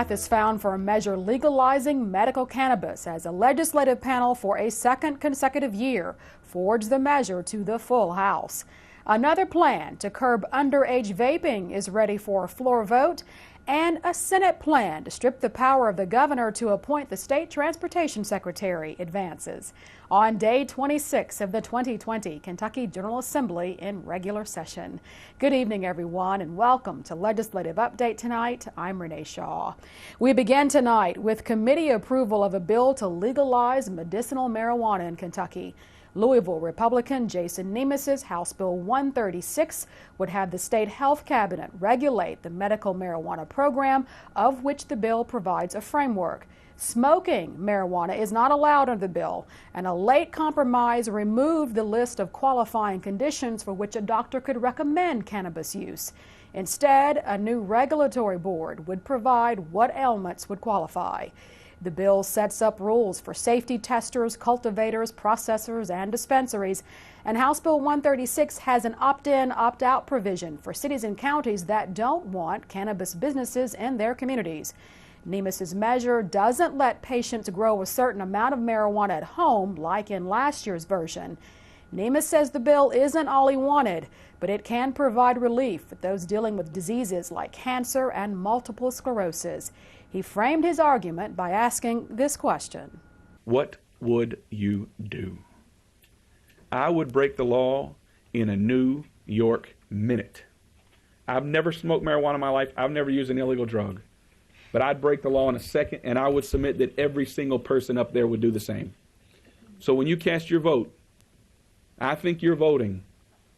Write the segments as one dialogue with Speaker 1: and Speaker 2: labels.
Speaker 1: path is found for a measure legalizing medical cannabis as a legislative panel for a second consecutive year forwards the measure to the full House. Another plan to curb underage vaping is ready for a floor vote, and a Senate plan to strip the power of the governor to appoint the state transportation secretary advances on day 26 of the 2020 Kentucky General Assembly in regular session. Good evening, everyone, and welcome to Legislative Update tonight. I'm Renee Shaw. We begin tonight with committee approval of a bill to legalize medicinal marijuana in Kentucky. Louisville Republican Jason Nemes's House Bill 136 would have the state health cabinet regulate the medical marijuana program, of which the bill provides a framework. Smoking marijuana is not allowed under the bill, and a late compromise removed the list of qualifying conditions for which a doctor could recommend cannabis use. Instead, a new regulatory board would provide what ailments would qualify. The bill sets up rules for safety testers, cultivators, processors, and dispensaries. And House Bill 136 has an opt-in, opt-out provision for cities and counties that don't want cannabis businesses in their communities. Nemes's measure doesn't let patients grow a certain amount of marijuana at home, like in last year's version. Nemes says the bill isn't all he wanted, but it can provide relief for those dealing with diseases like cancer and multiple sclerosis. He framed his argument by asking this question.
Speaker 2: What would you do? I would break the law in a New York minute. I've never smoked marijuana in my life. I've never used an illegal drug. But I'd break the law in a second, and I would submit that every single person up there would do the same. So when you cast your vote, I think you're voting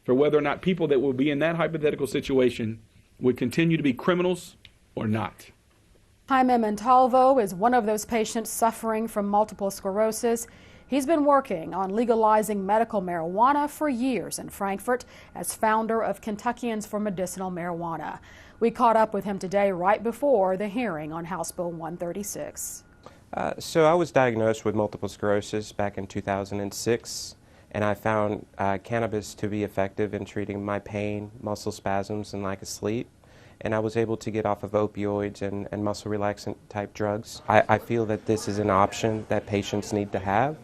Speaker 2: for whether or not people that will be in that hypothetical situation would continue to be criminals or not.
Speaker 1: Jaime Montalvo is one of those patients suffering from multiple sclerosis. He's been working on legalizing medical marijuana for years in Frankfort as founder of Kentuckians for Medicinal Marijuana. We caught up with him today right before the hearing on House Bill 136.
Speaker 3: So I was diagnosed with multiple sclerosis back in 2006, and I found cannabis to be effective in treating my pain, muscle spasms, and lack of sleep. And I was able to get off of opioids and muscle relaxant type drugs. I feel that this is an option that patients need to have,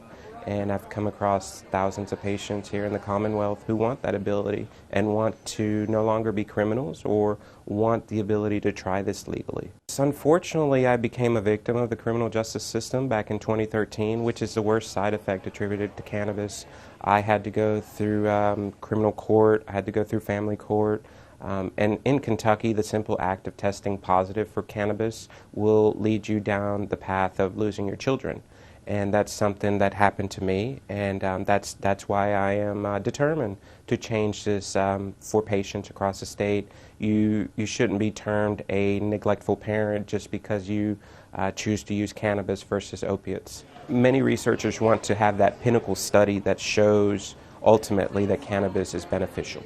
Speaker 3: and I've come across thousands of patients here in the Commonwealth who want that ability and want to no longer be criminals or want the ability to try this legally. So unfortunately, I became a victim of the criminal justice system back in 2013, which is the worst side effect attributed to cannabis. I had to go through criminal court, I had to go through family court. And in Kentucky, the simple act of testing positive for cannabis will lead you down the path of losing your children. And that's something that happened to me, and that's why I am determined to change this for patients across the state. You shouldn't be termed a neglectful parent just because you choose to use cannabis versus opiates. Many researchers want to have that pinnacle study that shows ultimately that cannabis is beneficial.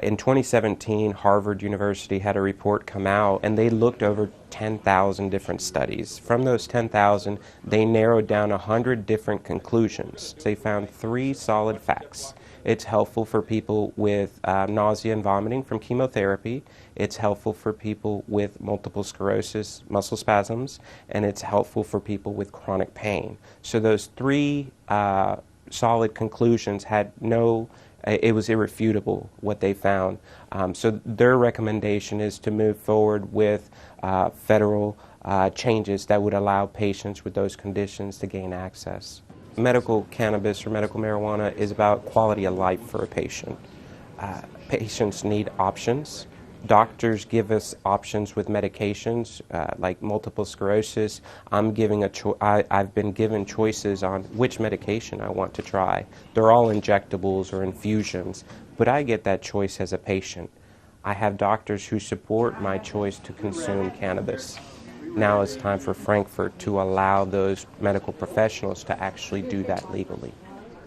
Speaker 3: In 2017, Harvard University had a report come out, and they looked over 10,000 different studies. From those 10,000, they narrowed down 100 different conclusions. They found 3 solid facts. It's helpful for people with nausea and vomiting from chemotherapy. It's helpful for people with multiple sclerosis, muscle spasms, and it's helpful for people with chronic pain. So those 3 solid conclusions had it was irrefutable what they found. So their recommendation is to move forward with federal changes that would allow patients with those conditions to gain access. Medical cannabis or medical marijuana is about quality of life for a patient. Patients need options. Doctors give us options with medications like multiple sclerosis. I've been given choices on which medication I want to try. They're all injectables or infusions, but I get that choice as a patient. I have doctors who support my choice to consume cannabis. Now it's time for Frankfort to allow those medical professionals to actually do that legally.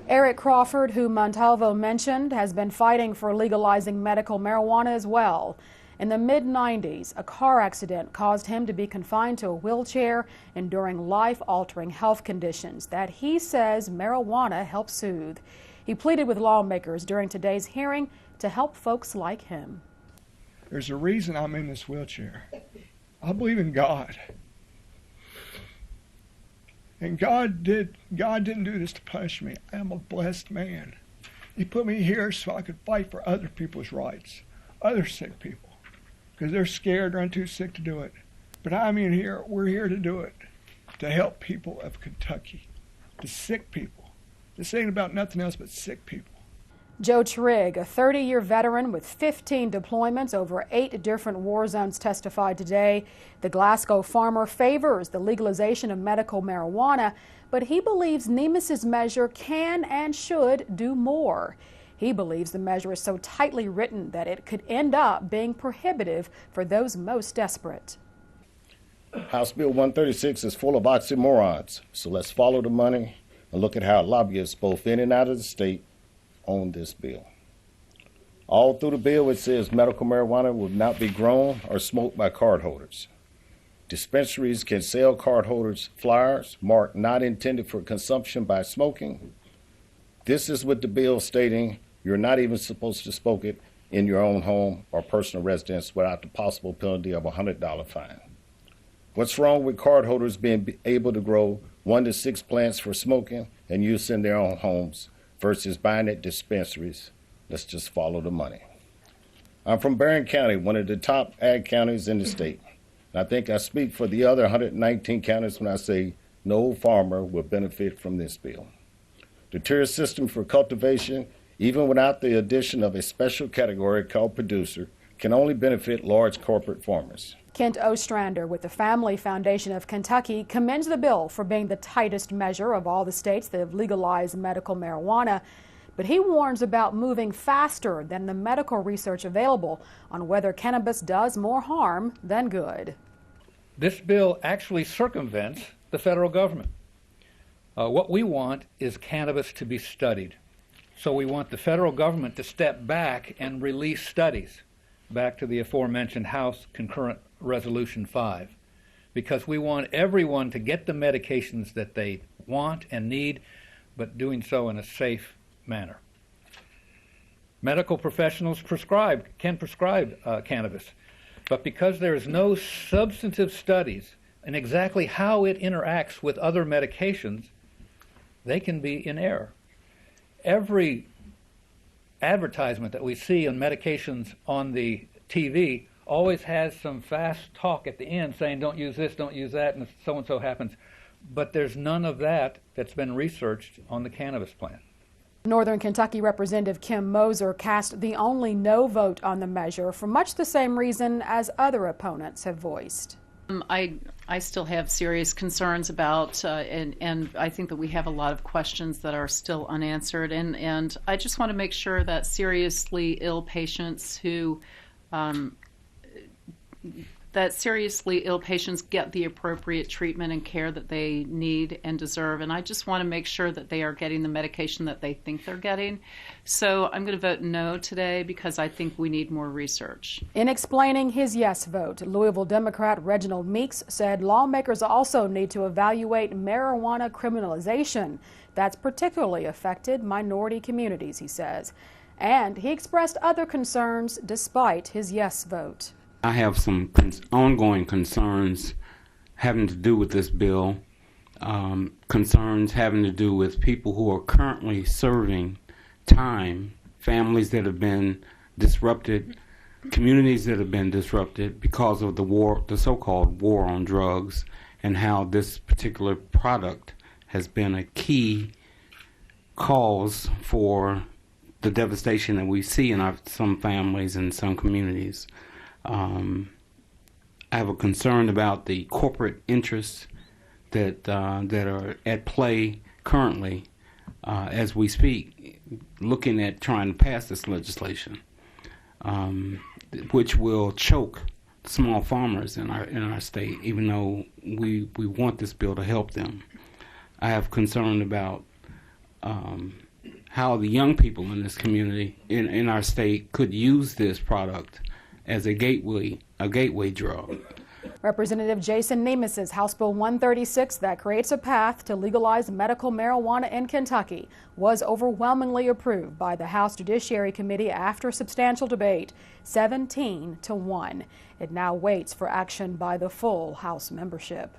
Speaker 1: Eric Crawford, who Montalvo mentioned, has been fighting for legalizing medical marijuana as well. In the mid-90s, a car accident caused him to be confined to a wheelchair, enduring life-altering health conditions that he says marijuana helps soothe. He pleaded with lawmakers during today's hearing to help folks like him.
Speaker 4: There's a reason I'm in this wheelchair. I believe in God. And God didn't do this to punish me. I am a blessed man. He put me here so I could fight for other people's rights, other sick people, because they're scared or too sick to do it. But we're here to do it, to help people of Kentucky, the sick people. This ain't about nothing else but sick people.
Speaker 1: Joe Trigg, a 30-year veteran with 15 deployments over 8 different war zones, testified today. The Glasgow farmer favors the legalization of medical marijuana, but he believes Nemes's measure can and should do more. He believes the measure is so tightly written that it could end up being prohibitive for those most desperate.
Speaker 5: House Bill 136 is full of oxymorons, so let's follow the money and look at how lobbyists both in and out of the state own this bill. All through the bill it says medical marijuana will not be grown or smoked by cardholders. Dispensaries can sell cardholders flyers marked not intended for consumption by smoking. This is with the bill stating you're not even supposed to smoke it in your own home or personal residence without the possible penalty of a $100 fine. What's wrong with cardholders being able to grow 1 to 6 plants for smoking and use in their own homes versus buying at dispensaries? Let's just follow the money. I'm from Barron County, one of the top ag counties in the state. And I think I speak for the other 119 counties when I say no farmer will benefit from this bill. The tier system for cultivation, even without the addition of a special category called producer, can only benefit large corporate farmers.
Speaker 1: Kent Ostrander with the Family Foundation of Kentucky commends the bill for being the tightest measure of all the states that have legalized medical marijuana, but he warns about moving faster than the medical research available on whether cannabis does more harm than good.
Speaker 6: This bill actually circumvents the federal government. What we want is cannabis to be studied. So we want the federal government to step back and release studies back to the aforementioned House Concurrent Resolution 5, because we want everyone to get the medications that they want and need, but doing so in a safe manner. Medical professionals can prescribe cannabis, but because there is no substantive studies in exactly how it interacts with other medications, they can be in error. Every advertisement that we see on medications on the TV always has some fast talk at the end saying don't use this, don't use that, and so happens. But there's none of that that's been researched on the cannabis plant.
Speaker 1: Northern Kentucky Representative Kim Moser cast the only no vote on the measure for much the same reason as other opponents have voiced.
Speaker 7: I still have serious concerns about, and I think that we have a lot of questions that are still unanswered. And I just want to make sure that seriously ill patients who get the appropriate treatment and care that they need and deserve. And I just want to make sure that they are getting the medication that they think they're getting. So I'm going to vote no today because I think we need more research.
Speaker 1: In explaining his yes vote, Louisville Democrat Reginald Meeks said lawmakers also need to evaluate marijuana criminalization. That's particularly affected minority communities, he says. And he expressed other concerns despite his yes vote.
Speaker 8: I have some ongoing concerns having to do with this bill, concerns having to do with people who are currently serving time, families that have been disrupted, communities that have been disrupted because of the war, the so-called war on drugs, and how this particular product has been a key cause for the devastation that we see in some families and some communities. I have a concern about the corporate interests that are at play currently as we speak, looking at trying to pass this legislation, which will choke small farmers in our state, even though we want this bill to help them. I have concern about how the young people in this community, in our state, could use this product as a gateway drug.
Speaker 1: Representative Jason Nemes's House Bill 136 that creates a path to legalize medical marijuana in Kentucky was overwhelmingly approved by the House Judiciary Committee after substantial debate, 17-1. It now waits for action by the full House membership.